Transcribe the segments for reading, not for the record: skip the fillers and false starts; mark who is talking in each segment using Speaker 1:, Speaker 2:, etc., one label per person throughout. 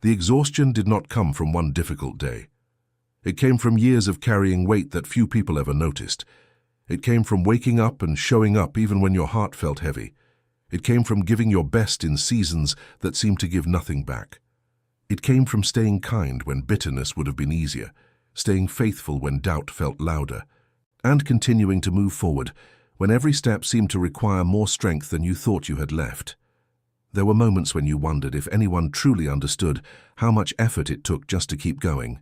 Speaker 1: The exhaustion did not come from one difficult day. It came from years of carrying weight that few people ever noticed. It came from waking up and showing up even when your heart felt heavy. It came from giving your best in seasons that seemed to give nothing back. It came from staying kind when bitterness would have been easier, staying faithful when doubt felt louder, and continuing to move forward when every step seemed to require more strength than you thought you had left. There were moments when you wondered if anyone truly understood how much effort it took just to keep going.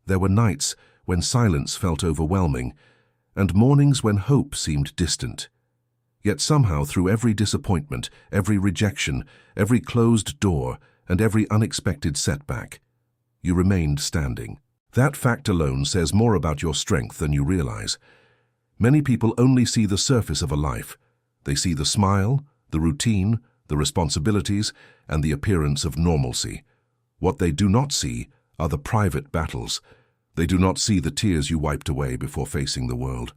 Speaker 1: There were nights when silence felt overwhelming, and mornings when hope seemed distant. Yet somehow, through every disappointment, every rejection, every closed door, and every unexpected setback, you remained standing. That fact alone says more about your strength than you realize. Many people only see the surface of a life. They see the smile, the routine, the responsibilities, and the appearance of normalcy. What they do not see are the private battles. They do not see the tears you wiped away before facing the world.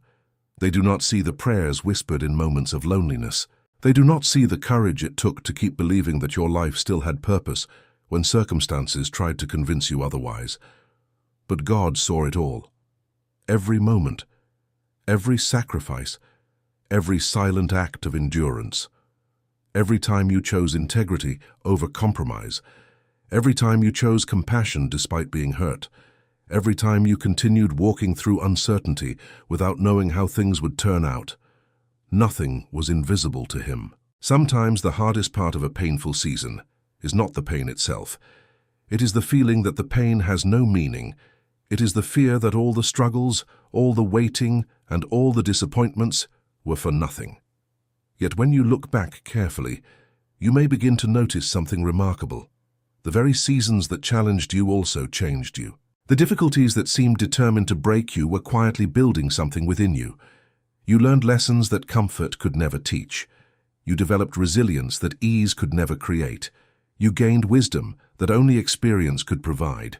Speaker 1: They do not see the prayers whispered in moments of loneliness. They do not see the courage it took to keep believing that your life still had purpose when circumstances tried to convince you otherwise. But God saw it all. Every moment, every sacrifice, every silent act of endurance. Every time you chose integrity over compromise. Every time you chose compassion despite being hurt. Every time you continued walking through uncertainty without knowing how things would turn out. Nothing was invisible to him. Sometimes the hardest part of a painful season is not the pain itself. It is the feeling that the pain has no meaning. It is the fear that all the struggles, all the waiting, and all the disappointments were for nothing. Yet when you look back carefully, you may begin to notice something remarkable. The very seasons that challenged you also changed you. The difficulties that seemed determined to break you were quietly building something within you. You learned lessons that comfort could never teach. You developed resilience that ease could never create. You gained wisdom that only experience could provide.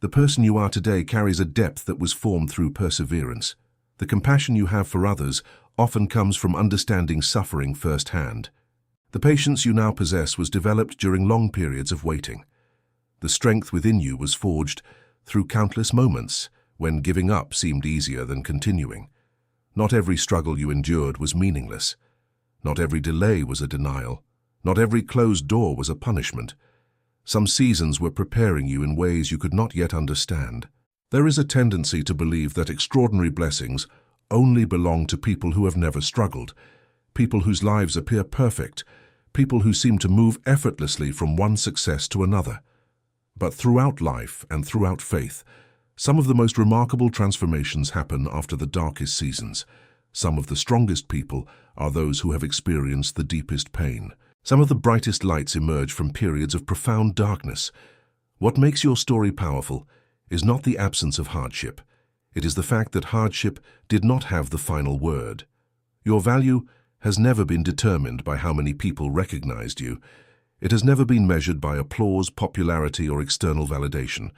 Speaker 1: The person you are today carries a depth that was formed through perseverance. The compassion you have for others often comes from understanding suffering firsthand. The patience you now possess was developed during long periods of waiting. The strength within you was forged through countless moments when giving up seemed easier than continuing. Not every struggle you endured was meaningless. Not every delay was a denial. Not every closed door was a punishment. Some seasons were preparing you in ways you could not yet understand. There is a tendency to believe that extraordinary blessings only belong to people who have never struggled, people whose lives appear perfect, people who seem to move effortlessly from one success to another. But throughout life and throughout faith, some of the most remarkable transformations happen after the darkest seasons. Some of the strongest people are those who have experienced the deepest pain. Some of the brightest lights emerge from periods of profound darkness. What makes your story powerful is not the absence of hardship. It is the fact that hardship did not have the final word. Your value has never been determined by how many people recognized you. It has never been measured by applause, popularity, or external validation.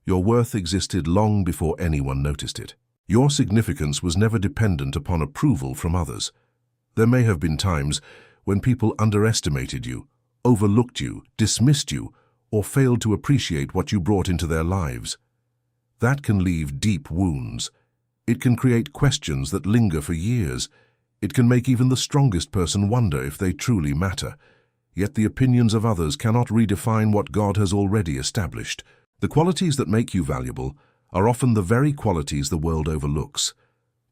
Speaker 1: Your worth existed long before anyone noticed it. Your significance was never dependent upon approval from others. There may have been times when people underestimated you, overlooked you, dismissed you, or failed to appreciate what you brought into their lives. That can leave deep wounds. It can create questions that linger for years. It can make even the strongest person wonder if they truly matter. Yet the opinions of others cannot redefine what God has already established. The qualities that make you valuable are often the very qualities the world overlooks.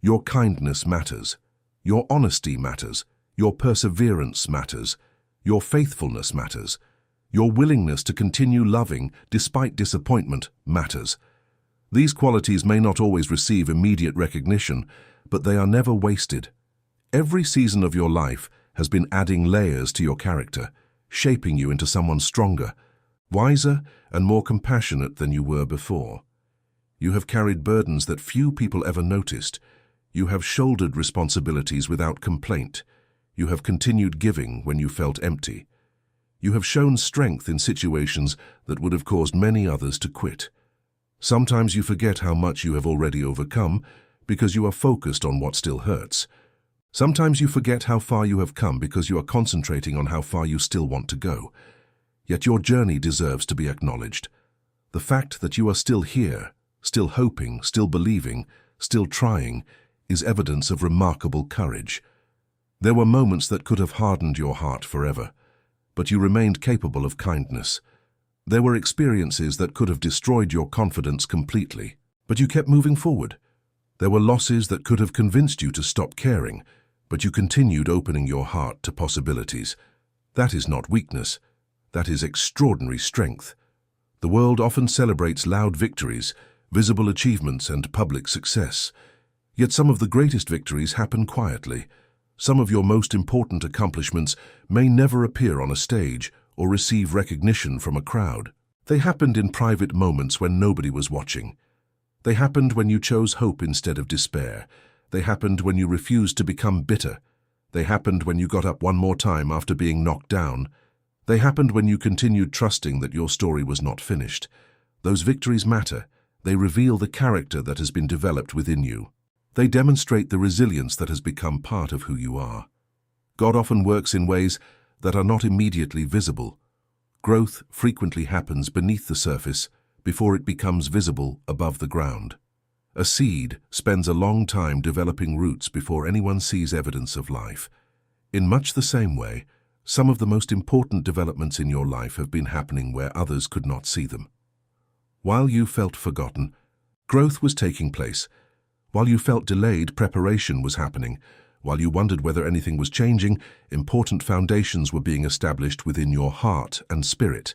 Speaker 1: Your kindness matters. Your honesty matters. Your perseverance matters. Your faithfulness matters. Your willingness to continue loving despite disappointment matters. These qualities may not always receive immediate recognition, but they are never wasted. Every season of your life has been adding layers to your character, shaping you into someone stronger, wiser, and more compassionate than you were before. You have carried burdens that few people ever noticed. You have shouldered responsibilities without complaint. You have continued giving when you felt empty. You have shown strength in situations that would have caused many others to quit. Sometimes you forget how much you have already overcome because you are focused on what still hurts. Sometimes you forget how far you have come because you are concentrating on how far you still want to go. Yet your journey deserves to be acknowledged. The fact that you are still here, still hoping, still believing, still trying, is evidence of remarkable courage. There were moments that could have hardened your heart forever, but you remained capable of kindness. There were experiences that could have destroyed your confidence completely, but you kept moving forward. There were losses that could have convinced you to stop caring, but you continued opening your heart to possibilities. That is not weakness. That is extraordinary strength. The world often celebrates loud victories, visible achievements, and public success. Yet some of the greatest victories happen quietly. Some of your most important accomplishments may never appear on a stage or receive recognition from a crowd. They happened in private moments when nobody was watching. They happened when you chose hope instead of despair. They happened when you refused to become bitter. They happened when you got up one more time after being knocked down. They happened when you continued trusting that your story was not finished. Those victories matter. They reveal the character that has been developed within you. They demonstrate the resilience that has become part of who you are. God often works in ways that are not immediately visible. Growth frequently happens beneath the surface before it becomes visible above the ground. A seed spends a long time developing roots before anyone sees evidence of life. In much the same way, some of the most important developments in your life have been happening where others could not see them. While you felt forgotten, growth was taking place. While you felt delayed, preparation was happening. While you wondered whether anything was changing, important foundations were being established within your heart and spirit.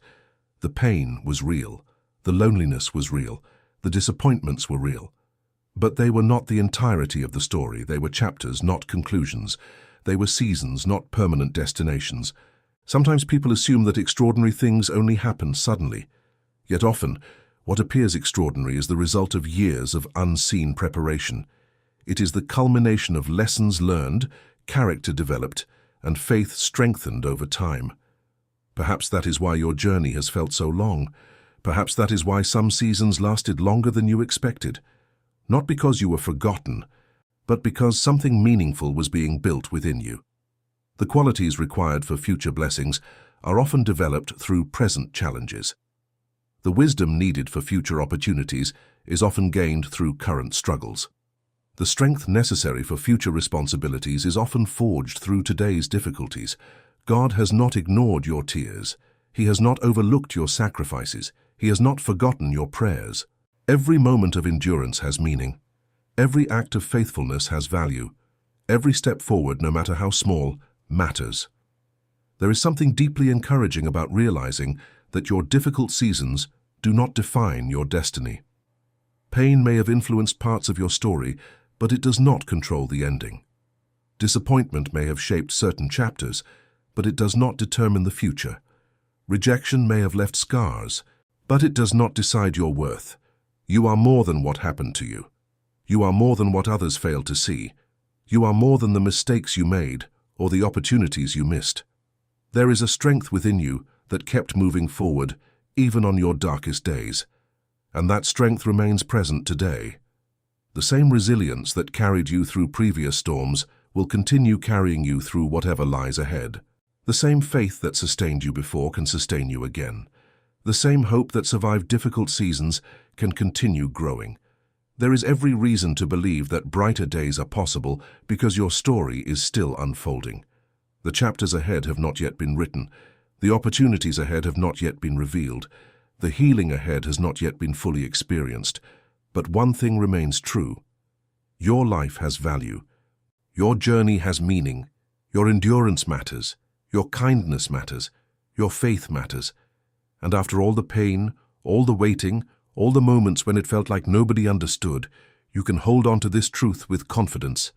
Speaker 1: The pain was real. The loneliness was real. The disappointments were real. But they were not the entirety of the story. They were chapters, not conclusions. They were seasons, not permanent destinations. Sometimes people assume that extraordinary things only happen suddenly. Yet often, what appears extraordinary is the result of years of unseen preparation. It is the culmination of lessons learned, character developed, and faith strengthened over time. Perhaps that is why your journey has felt so long. Perhaps that is why some seasons lasted longer than you expected. Not because you were forgotten, but because something meaningful was being built within you. The qualities required for future blessings are often developed through present challenges. The wisdom needed for future opportunities is often gained through current struggles. The strength necessary for future responsibilities is often forged through today's difficulties. God has not ignored your tears. He has not overlooked your sacrifices. He has not forgotten your prayers. Every moment of endurance has meaning. Every act of faithfulness has value. Every step forward, no matter how small, matters. There is something deeply encouraging about realizing that your difficult seasons do not define your destiny. Pain may have influenced parts of your story, but it does not control the ending. Disappointment may have shaped certain chapters, but it does not determine the future. Rejection may have left scars, but it does not decide your worth. You are more than what happened to you. You are more than what others failed to see. You are more than the mistakes you made or the opportunities you missed. There is a strength within you that kept moving forward, even on your darkest days. And that strength remains present today. The same resilience that carried you through previous storms will continue carrying you through whatever lies ahead. The same faith that sustained you before can sustain you again. The same hope that survived difficult seasons can continue growing. There is every reason to believe that brighter days are possible because your story is still unfolding. The chapters ahead have not yet been written. The opportunities ahead have not yet been revealed. The healing ahead has not yet been fully experienced. But one thing remains true. Your life has value. Your journey has meaning. Your endurance matters. Your kindness matters. Your faith matters. And after all the pain, all the waiting, all the moments when it felt like nobody understood, you can hold on to this truth with confidence.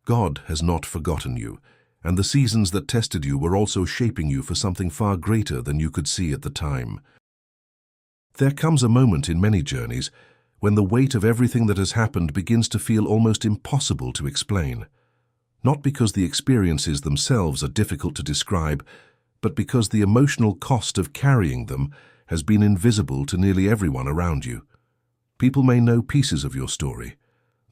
Speaker 1: God has not forgotten you, and the seasons that tested you were also shaping you for something far greater than you could see at the time. There comes a moment in many journeys when the weight of everything that has happened begins to feel almost impossible to explain. Not because the experiences themselves are difficult to describe, but because the emotional cost of carrying them has been invisible to nearly everyone around you. People may know pieces of your story.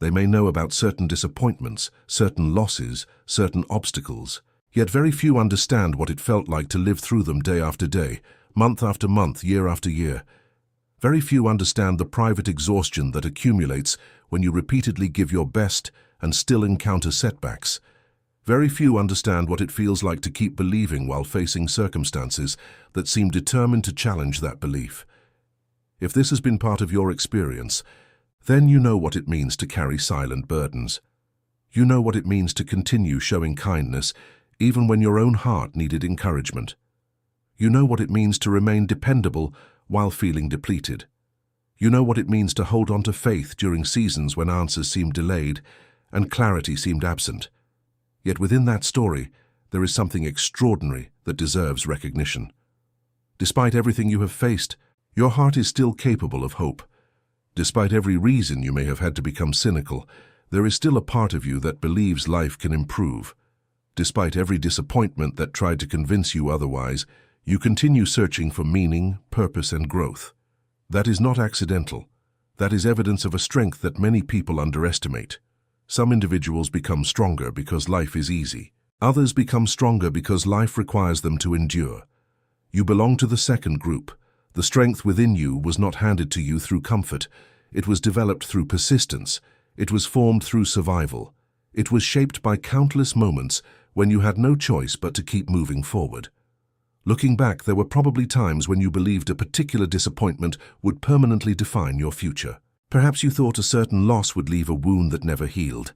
Speaker 1: They may know about certain disappointments, certain losses, certain obstacles. Yet very few understand what it felt like to live through them day after day, month after month, year after year. Very few understand the private exhaustion that accumulates when you repeatedly give your best and still encounter setbacks. Very few understand what it feels like to keep believing while facing circumstances that seem determined to challenge that belief. If this has been part of your experience, then you know what it means to carry silent burdens. You know what it means to continue showing kindness even when your own heart needed encouragement. You know what it means to remain dependable while feeling depleted. You know what it means to hold on to faith during seasons when answers seemed delayed and clarity seemed absent. Yet within that story, there is something extraordinary that deserves recognition. Despite everything you have faced, your heart is still capable of hope. Despite every reason you may have had to become cynical, there is still a part of you that believes life can improve. Despite every disappointment that tried to convince you otherwise, you continue searching for meaning, purpose, and growth. That is not accidental. That is evidence of a strength that many people underestimate. Some individuals become stronger because life is easy. Others become stronger because life requires them to endure. You belong to the second group. The strength within you was not handed to you through comfort. It was developed through persistence. It was formed through survival. It was shaped by countless moments when you had no choice but to keep moving forward. Looking back, there were probably times when you believed a particular disappointment would permanently define your future. Perhaps you thought a certain loss would leave a wound that never healed.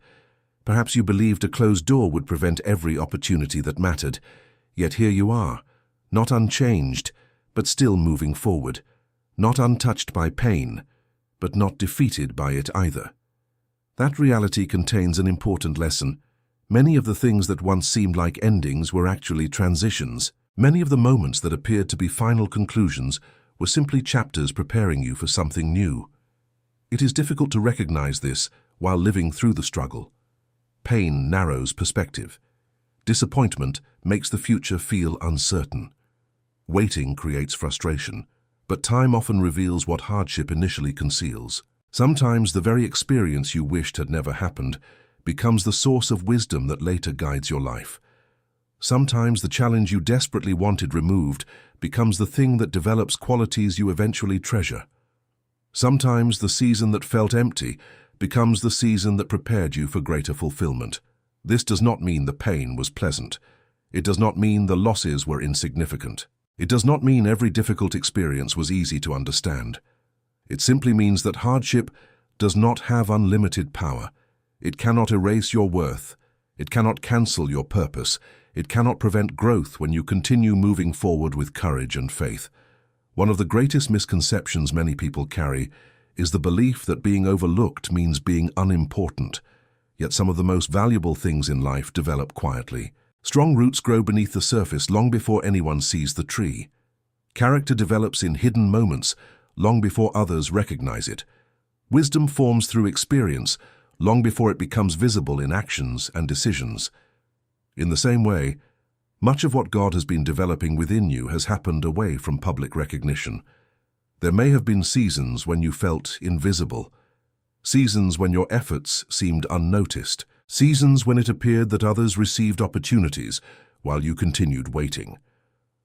Speaker 1: Perhaps you believed a closed door would prevent every opportunity that mattered. Yet here you are, not unchanged, but still moving forward, not untouched by pain, but not defeated by it either. That reality contains an important lesson. Many of the things that once seemed like endings were actually transitions. Many of the moments that appeared to be final conclusions were simply chapters preparing you for something new. It is difficult to recognize this while living through the struggle. Pain narrows perspective. Disappointment makes the future feel uncertain. Waiting creates frustration, but time often reveals what hardship initially conceals. Sometimes the very experience you wished had never happened becomes the source of wisdom that later guides your life. Sometimes the challenge you desperately wanted removed becomes the thing that develops qualities you eventually treasure. Sometimes the season that felt empty becomes the season that prepared you for greater fulfillment. This does not mean the pain was pleasant. It does not mean the losses were insignificant. It does not mean every difficult experience was easy to understand. It simply means that hardship does not have unlimited power. It cannot erase your worth. It cannot cancel your purpose. It cannot prevent growth when you continue moving forward with courage and faith. One of the greatest misconceptions many people carry is the belief that being overlooked means being unimportant. Yet some of the most valuable things in life develop quietly. Strong roots grow beneath the surface long before anyone sees the tree. Character develops in hidden moments long before others recognize it. Wisdom forms through experience long before it becomes visible in actions and decisions. In the same way, much of what God has been developing within you has happened away from public recognition. There may have been seasons when you felt invisible, seasons when your efforts seemed unnoticed, seasons when it appeared that others received opportunities while you continued waiting.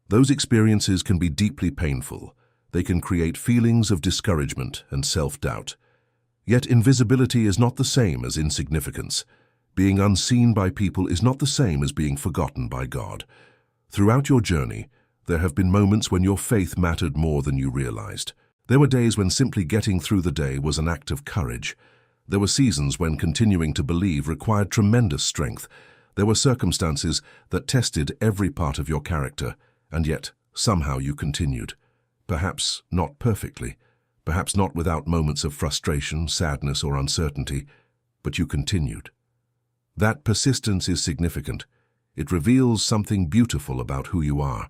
Speaker 1: Those experiences can be deeply painful. They can create feelings of discouragement and self-doubt. Yet invisibility is not the same as insignificance. Being unseen by people is not the same as being forgotten by God. Throughout your journey, there have been moments when your faith mattered more than you realized. There were days when simply getting through the day was an act of courage. There were seasons when continuing to believe required tremendous strength. There were circumstances that tested every part of your character, and yet somehow you continued. Perhaps not perfectly, perhaps not without moments of frustration, sadness, or uncertainty, but you continued. That persistence is significant. It reveals something beautiful about who you are.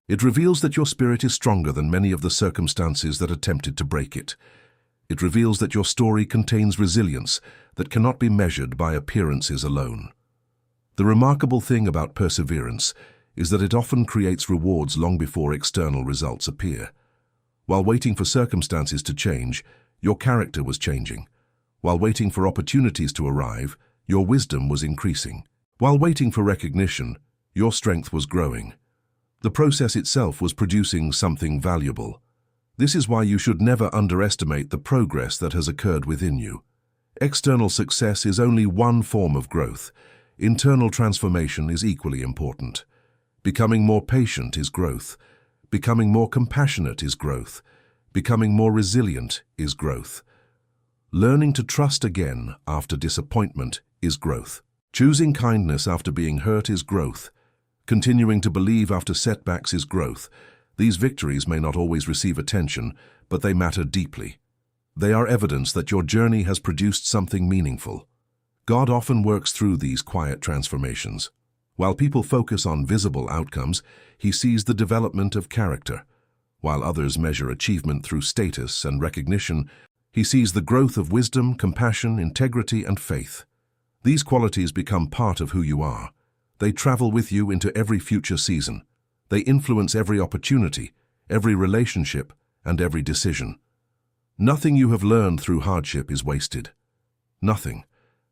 Speaker 1: It reveals that your spirit is stronger than many of the circumstances that attempted to break it. It reveals that your story contains resilience that cannot be measured by appearances alone. The remarkable thing about perseverance is that it often creates rewards long before external results appear. While waiting for circumstances to change, your character was changing. While waiting for opportunities to arrive, your wisdom was increasing. While waiting for recognition, Your strength was growing. The process itself was producing something valuable. This is why you should never underestimate the progress that has occurred within you. External success is only one form of growth. Internal transformation is equally important. Becoming more patient is growth. Becoming more compassionate is growth. Becoming more resilient is growth. Learning to trust again after disappointment is growth. Choosing kindness after being hurt is growth. Continuing to believe after setbacks is growth. These victories may not always receive attention, but they matter deeply. They are evidence that your journey has produced something meaningful. God often works through these quiet transformations. While people focus on visible outcomes, He sees the development of character. While others measure achievement through status and recognition, He sees the growth of wisdom, compassion, integrity, and faith. These qualities become part of who you are. They travel with you into every future season. They influence every opportunity, every relationship, and every decision. Nothing you have learned through hardship is wasted. Nothing.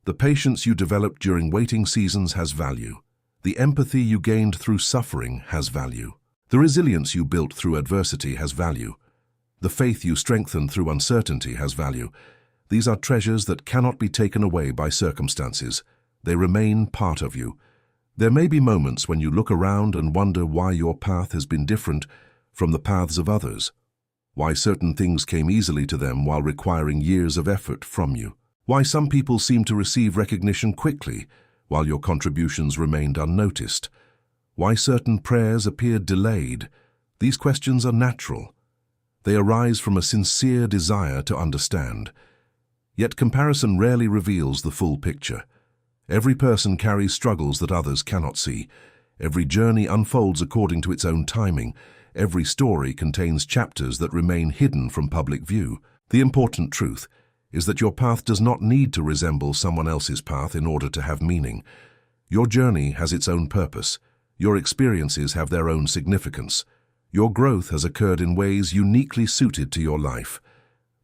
Speaker 1: The patience you developed during waiting seasons has value. The empathy you gained through suffering has value. The resilience you built through adversity has value. The faith you strengthened through uncertainty has value. These are treasures that cannot be taken away by circumstances. They remain part of you. There may be moments when you look around and wonder why your path has been different from the paths of others. Why certain things came easily to them while requiring years of effort from you. Why some people seem to receive recognition quickly while your contributions remained unnoticed. Why certain prayers appeared delayed. These questions are natural. They arise from a sincere desire to understand. Yet comparison rarely reveals the full picture. Every person carries struggles that others cannot see. Every journey unfolds according to its own timing. Every story contains chapters that remain hidden from public view. The important truth is that your path does not need to resemble someone else's path in order to have meaning. Your journey has its own purpose. Your experiences have their own significance. Your growth has occurred in ways uniquely suited to your life.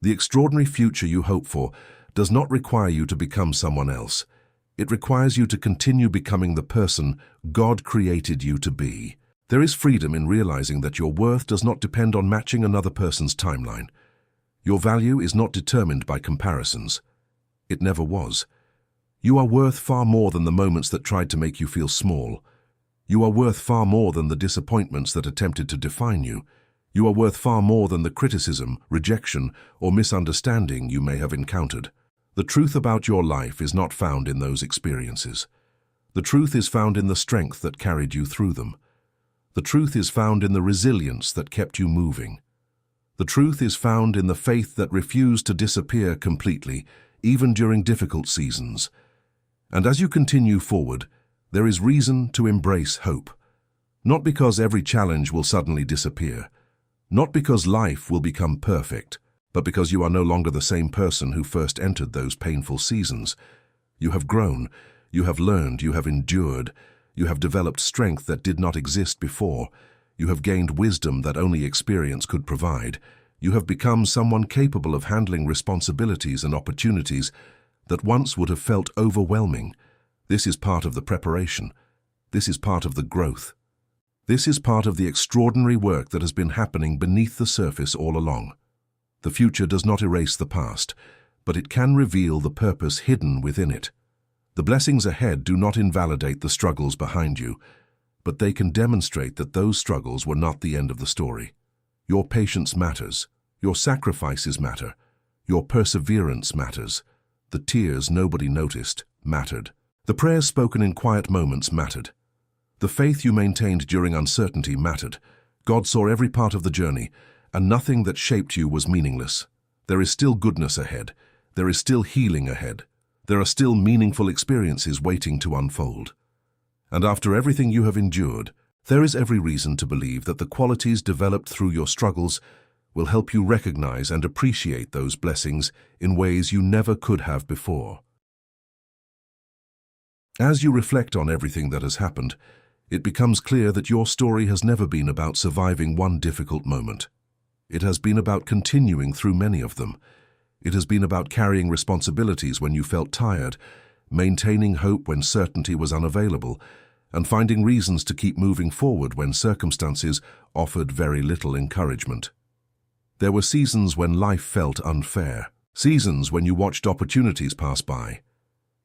Speaker 1: The extraordinary future you hope for does not require you to become someone else. It requires you to continue becoming the person God created you to be. There is freedom in realizing that your worth does not depend on matching another person's timeline. Your value is not determined by comparisons. It never was. You are worth far more than the moments that tried to make you feel small. You are worth far more than the disappointments that attempted to define you. You are worth far more than the criticism, rejection, or misunderstanding you may have encountered. The truth about your life is not found in those experiences. The truth is found in the strength that carried you through them. The truth is found in the resilience that kept you moving. The truth is found in the faith that refused to disappear completely, even during difficult seasons. And as you continue forward, there is reason to embrace hope. Not because every challenge will suddenly disappear, not because life will become perfect, but because you are no longer the same person who first entered those painful seasons. You have grown, you have learned, you have endured, you have developed strength that did not exist before. You have gained wisdom that only experience could provide. You have become someone capable of handling responsibilities and opportunities that once would have felt overwhelming. This is part of the preparation. This is part of the growth. This is part of the extraordinary work that has been happening beneath the surface all along. The future does not erase the past, but it can reveal the purpose hidden within it. The blessings ahead do not invalidate the struggles behind you, but they can demonstrate that those struggles were not the end of the story. Your patience matters. Your sacrifices matter. Your perseverance matters. The tears nobody noticed mattered. The prayers spoken in quiet moments mattered. The faith you maintained during uncertainty mattered. God saw every part of the journey, and nothing that shaped you was meaningless. There is still goodness ahead. There is still healing ahead. There are still meaningful experiences waiting to unfold. And after everything you have endured, there is every reason to believe that the qualities developed through your struggles will help you recognize and appreciate those blessings in ways you never could have before. As you reflect on everything that has happened, it becomes clear that your story has never been about surviving one difficult moment. It has been about continuing through many of them. It has been about carrying responsibilities when you felt tired, maintaining hope when certainty was unavailable, and finding reasons to keep moving forward when circumstances offered very little encouragement. There were seasons when life felt unfair, seasons when you watched opportunities pass by,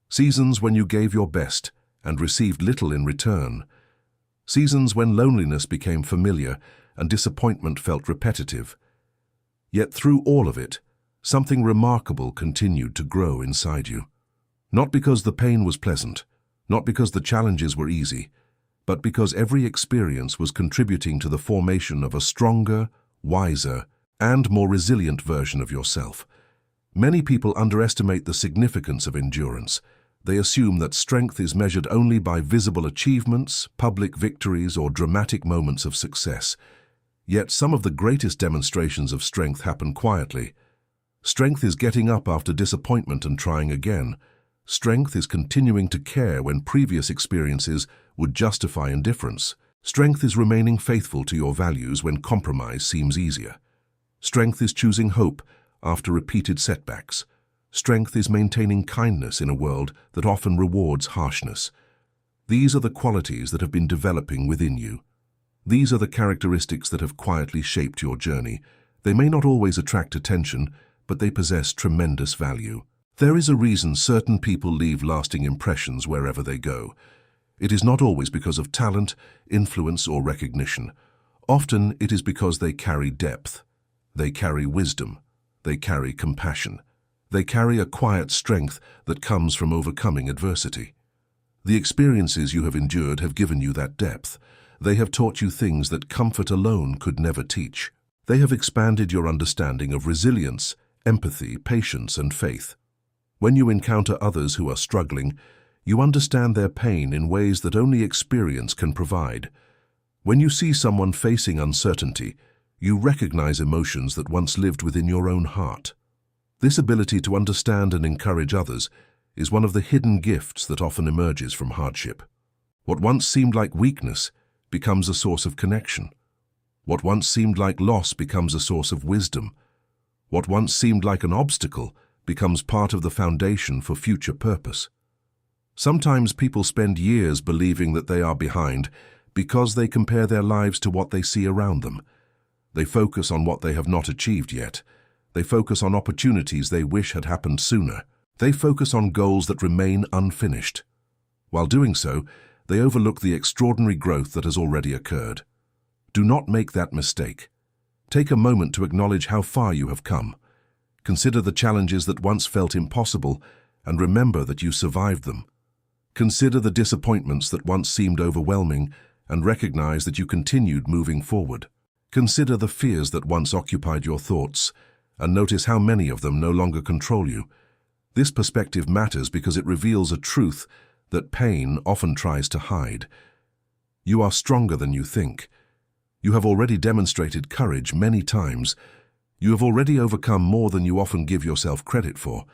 Speaker 1: seasons when you gave your best and received little in return, seasons when loneliness became familiar and disappointment felt repetitive. Yet through all of it, something remarkable continued to grow inside you. Not because the pain was pleasant, not because the challenges were easy, but because every experience was contributing to the formation of a stronger, wiser, and more resilient version of yourself. Many people underestimate the significance of endurance. They assume that strength is measured only by visible achievements, public victories, or dramatic moments of success. Yet some of the greatest demonstrations of strength happen quietly. Strength is getting up after disappointment and trying again. Strength is continuing to care when previous experiences would justify indifference. Strength is remaining faithful to your values when compromise seems easier. Strength is choosing hope after repeated setbacks. Strength is maintaining kindness in a world that often rewards harshness. These are the qualities that have been developing within you. These are the characteristics that have quietly shaped your journey. They may not always attract attention, but they possess tremendous value. There is a reason certain people leave lasting impressions wherever they go. It is not always because of talent, influence, or recognition. Often it is because they carry depth. They carry wisdom. They carry compassion. They carry a quiet strength that comes from overcoming adversity. The experiences you have endured have given you that depth. They have taught you things that comfort alone could never teach. They have expanded your understanding of resilience, empathy, patience, and faith. When you encounter others who are struggling, you understand their pain in ways that only experience can provide. When you see someone facing uncertainty, you recognize emotions that once lived within your own heart. This ability to understand and encourage others is one of the hidden gifts that often emerges from hardship. What once seemed like weakness becomes a source of connection. What once seemed like loss becomes a source of wisdom. What once seemed like an obstacle becomes part of the foundation for future purpose. Sometimes people spend years believing that they are behind because they compare their lives to what they see around them. They focus on what they have not achieved yet. They focus on opportunities they wish had happened sooner. They focus on goals that remain unfinished. While doing so, they overlook the extraordinary growth that has already occurred. Do not make that mistake. Take a moment to acknowledge how far you have come. Consider the challenges that once felt impossible and remember that you survived them. Consider the disappointments that once seemed overwhelming and recognize that you continued moving forward. Consider the fears that once occupied your thoughts and notice how many of them no longer control you. This perspective matters because it reveals a truth that pain often tries to hide. You are stronger than you think. You have already demonstrated courage many times. You have already overcome more than you often give yourself credit for.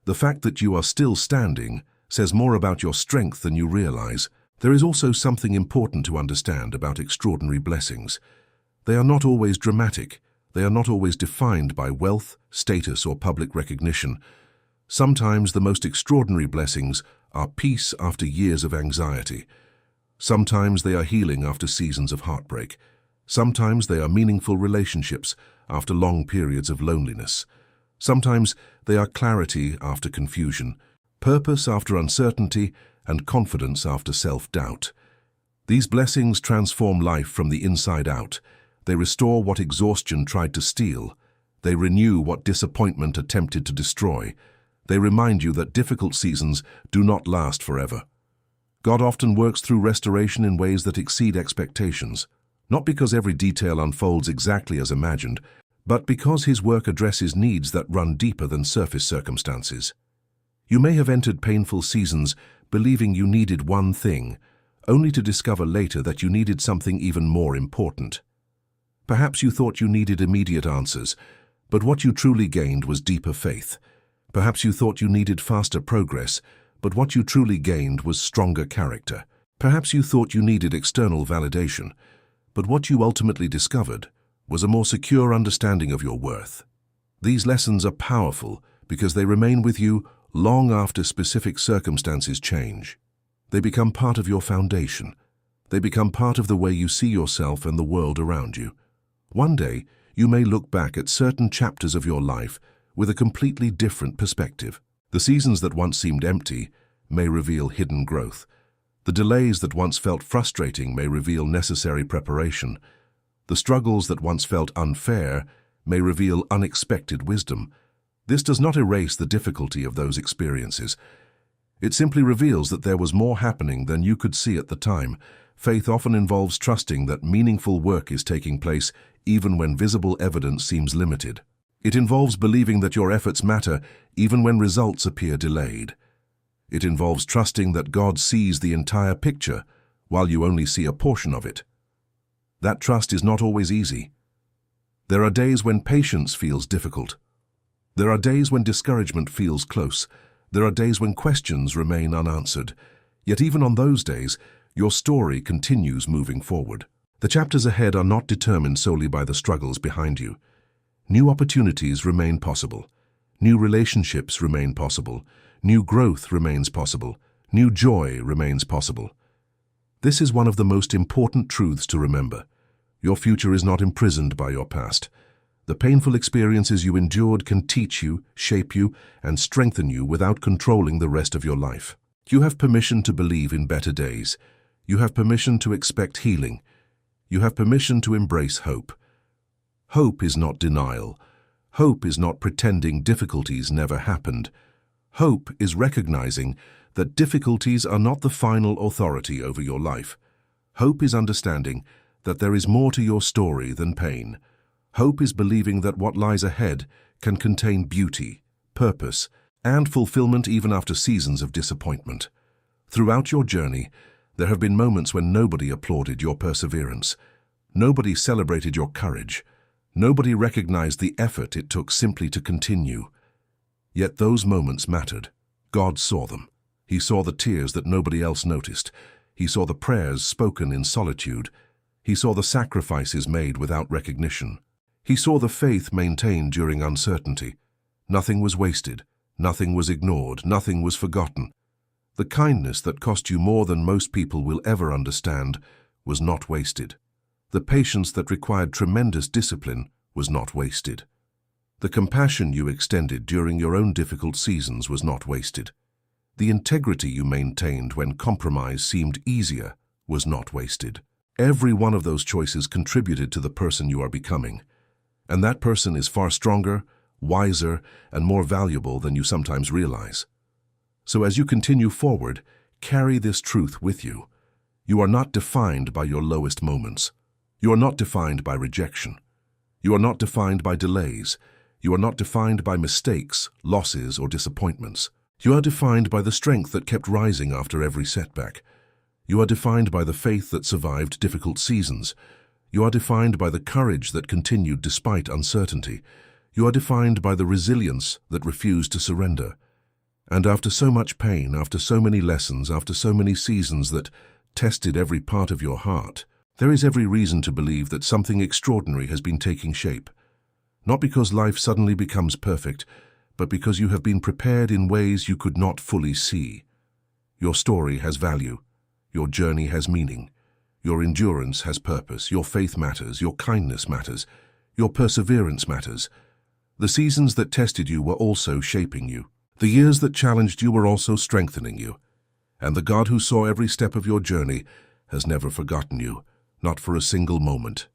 Speaker 1: The fact that you are still standing says more about your strength than you realize. There is also something important to understand about extraordinary blessings. They are not always dramatic. They are not always defined by wealth, status, or public recognition. Sometimes the most extraordinary blessings are peace after years of anxiety. Sometimes they are healing after seasons of heartbreak. Sometimes they are meaningful relationships after long periods of loneliness. Sometimes they are clarity after confusion, purpose after uncertainty, and confidence after self-doubt. These blessings transform life from the inside out. They restore what exhaustion tried to steal. They renew what disappointment attempted to destroy. They remind you that difficult seasons do not last forever. God often works through restoration in ways that exceed expectations, not because every detail unfolds exactly as imagined, but because His work addresses needs that run deeper than surface circumstances. You may have entered painful seasons believing you needed one thing, only to discover later that you needed something even more important. Perhaps you thought you needed immediate answers, but what you truly gained was deeper faith. Perhaps you thought you needed faster progress, but what you truly gained was stronger character. Perhaps you thought you needed external validation, but what you ultimately discovered was a more secure understanding of your worth. These lessons are powerful because they remain with you long after specific circumstances change. They become part of your foundation. They become part of the way you see yourself and the world around you. One day, you may look back at certain chapters of your life with a completely different perspective. The seasons that once seemed empty may reveal hidden growth. The delays that once felt frustrating may reveal necessary preparation. The struggles that once felt unfair may reveal unexpected wisdom. This does not erase the difficulty of those experiences. It simply reveals that there was more happening than you could see at the time. Faith often involves trusting that meaningful work is taking place even when visible evidence seems limited. It involves believing that your efforts matter even when results appear delayed. It involves trusting that God sees the entire picture while you only see a portion of it. That trust is not always easy. There are days when patience feels difficult. There are days when discouragement feels close. There are days when questions remain unanswered. Yet even on those days, your story continues moving forward. The chapters ahead are not determined solely by the struggles behind you. New opportunities remain possible. New relationships remain possible. New growth remains possible. New joy remains possible. This is one of the most important truths to remember. Your future is not imprisoned by your past. The painful experiences you endured can teach you, shape you, and strengthen you without controlling the rest of your life. You have permission to believe in better days. You have permission to expect healing. You have permission to embrace hope. Hope is not denial. Hope is not pretending difficulties never happened. Hope is recognizing that difficulties are not the final authority over your life. Hope is understanding that there is more to your story than pain. Hope is believing that what lies ahead can contain beauty, purpose, and fulfillment even after seasons of disappointment. Throughout your journey, there have been moments when nobody applauded your perseverance. Nobody celebrated your courage. Nobody recognized the effort it took simply to continue. Yet those moments mattered. God saw them. He saw the tears that nobody else noticed. He saw the prayers spoken in solitude. He saw the sacrifices made without recognition. He saw the faith maintained during uncertainty. Nothing was wasted. Nothing was ignored. Nothing was forgotten. The kindness that cost you more than most people will ever understand was not wasted. The patience that required tremendous discipline was not wasted. The compassion you extended during your own difficult seasons was not wasted. The integrity you maintained when compromise seemed easier was not wasted. Every one of those choices contributed to the person you are becoming, and that person is far stronger, wiser, and more valuable than you sometimes realize. So as you continue forward, carry this truth with you. You are not defined by your lowest moments. You are not defined by rejection. You are not defined by delays. You are not defined by mistakes, losses, or disappointments. You are defined by the strength that kept rising after every setback. You are defined by the faith that survived difficult seasons. You are defined by the courage that continued despite uncertainty. You are defined by the resilience that refused to surrender. And after so much pain, after so many lessons, after so many seasons that tested every part of your heart, there is every reason to believe that something extraordinary has been taking shape. Not because life suddenly becomes perfect, but because you have been prepared in ways you could not fully see. Your story has value. Your journey has meaning. Your endurance has purpose. Your faith matters. Your kindness matters. Your perseverance matters. The seasons that tested you were also shaping you. The years that challenged you were also strengthening you. And the God who saw every step of your journey has never forgotten you, not for a single moment.